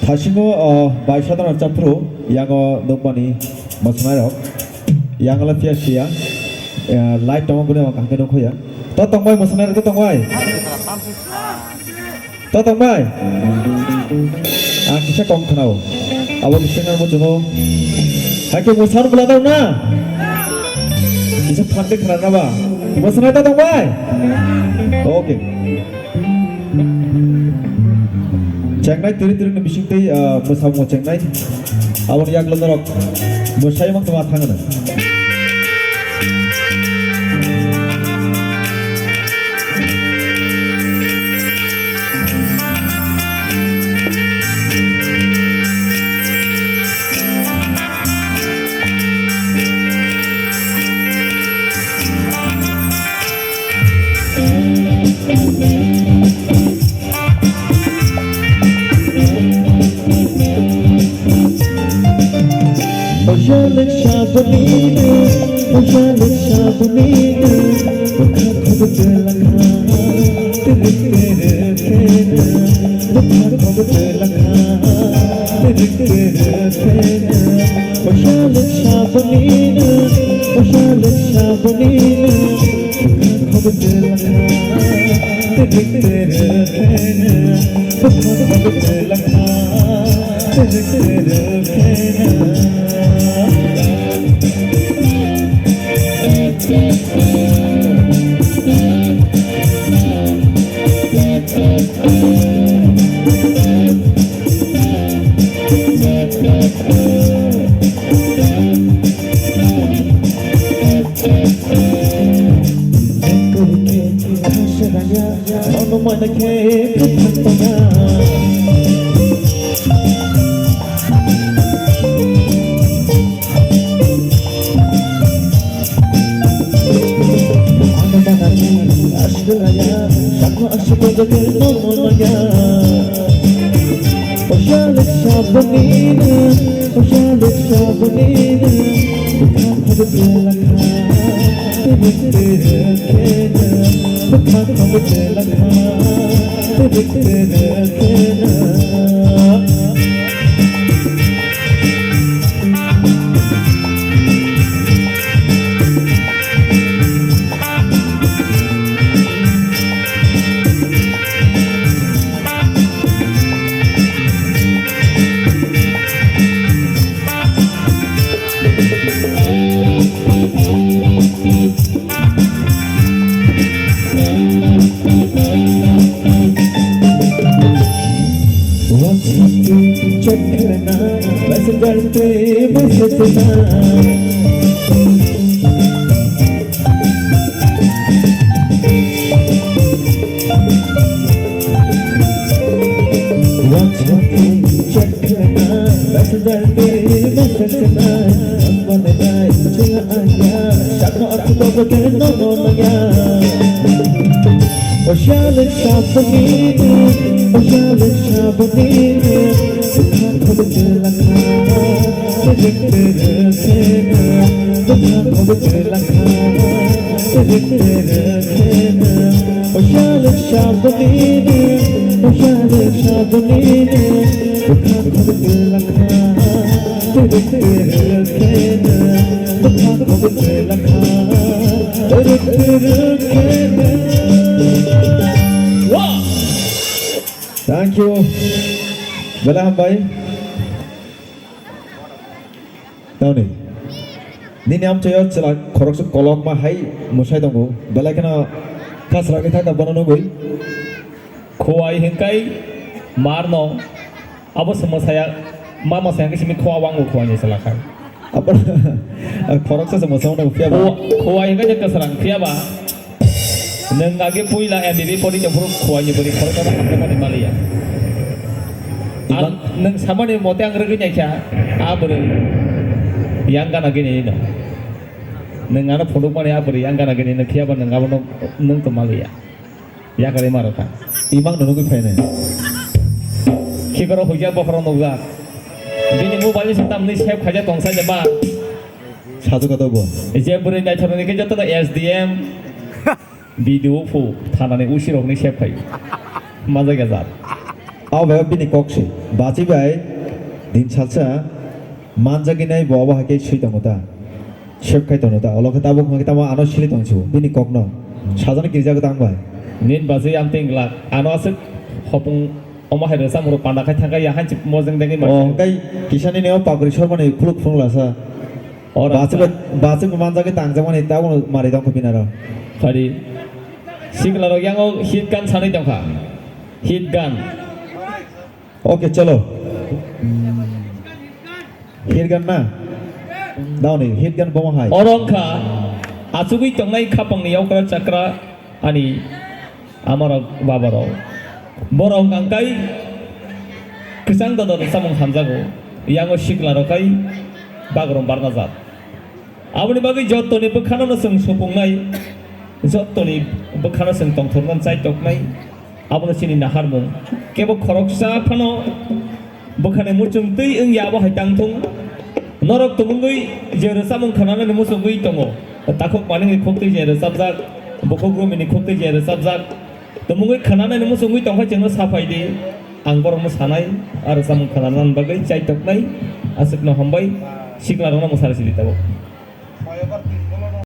다시모 바이샤단 잡프로 양어 농반이 마스마이로 양어라 피아시야 라이트 동안 그래 막 한개 놓고야 또 동바이 마스마이로 또 동바이 또 동바이 kisah kong kenal awak kisah nggak mau jono hakim mau sanu belakang na kisah pandai kenal apa mau sana datang bay oke cengnai tiri na bising tei mau mau cengnai awak yak lorok mau saya mau tempat tangan Ojalek sabuninu, ojalek sabuninu, bukan kau belakang, tirik kena, bukan kau belakang, tirik kena. Ojalek sabuninu, ojalek sabuninu, bukan kau belakang, tirik kena, bukan kau belakang, tirik kena. Mana ke ketanya Ana mana ke asgaya sakwa asgaya ke nomaya Ojalek sabuninu ojalek sabuninu bukan kau belakang tirik kena bukan kau belakang tirik kena Cekna, messenger te mesejna. Cekna, messenger te mesejna. Amane nai chinga aya, sakno aku bawa no naya. Ojalek sabuninu, ojalek sabuninu, bukan kau belakang, tirik kena, bukan kau belakang, tirik kena. Ojalek sabuninu, ojalek sabuninu, bukan kau belakang, tirik kena, bukan kau belakang, tirik kena. Thank you. Belaham bay. Tahu ni. Ni am coyo cela korok su kolok mah hai musai tunggu. Belah kena kasra kita tak banana goi. Kuai hengkai marno. Abo semua saya mama saya kisah mi kuah wangu kuahnya selakai. Apa? Korok su semua sama nak fiya ba. Kuai hengkai je keserang fiya ba. Neng age puila MBB pori jemput kuahnya beri korok apa apa di Malaysia. Neng sama ni mote ang regenya kya? Abure yang kan agini ini. Neng anak produk mana abure yang kan agini ini kya ba neng abon neng tu Malaysia. Ya kali marah. Imang nunggu fine. Kikaro hujan bokor nunggu. Bini mobile sistem ni siap kerja tongsa jeba. Satu kata bu. Ije bure ni cara ni kerja tu SDM. Video fu, tanah ni usir orang ni siap kerja. Masa kerja. Awe bini kokse. Baci bai din salsa manjagi nai bawa hakai sui tangota. Chef kai tangota. Allah kata abuk kita mau anos sili tangsu. Bini kokno. Sajana kirja ko tang bai. nin basi am tingla ano asik hopung oma hai rasa muru panda kai thangka ya han chip mojeng dengi Oh kai kisani neo pagri sormani kuluk phung lasa. ora Baci manjagi tang jamani tawo mari tang ko pinara. Fadi siglaro yang hit gun sanai tangka hit gun Oke chalo. Hit gun na. Daw ni hit gun boma hai. orongka asugui tongnai khapang ni yaukra chakra ani amara babaro borong angkai kesang dodor samung hamjago yango siglaro kai bagrom barnazat aboni bagi jottoni bekhano no seng supungnai jottoni bekhano seng tongthornan chai toknai aboni sini naharmung kebo khoroksa phano bekhane muchung tei eng yabo hai tangthung norok tumungui jero samung khanana ni musungui tongo takok malingi khokti jero sabjak bokogromini khokti jero sabjak tumungui khanana ni musungui tongkha jengno sapai di ang borong sanai ar samung khananan bagai chai toknai asukno hambai siklarona musara silitago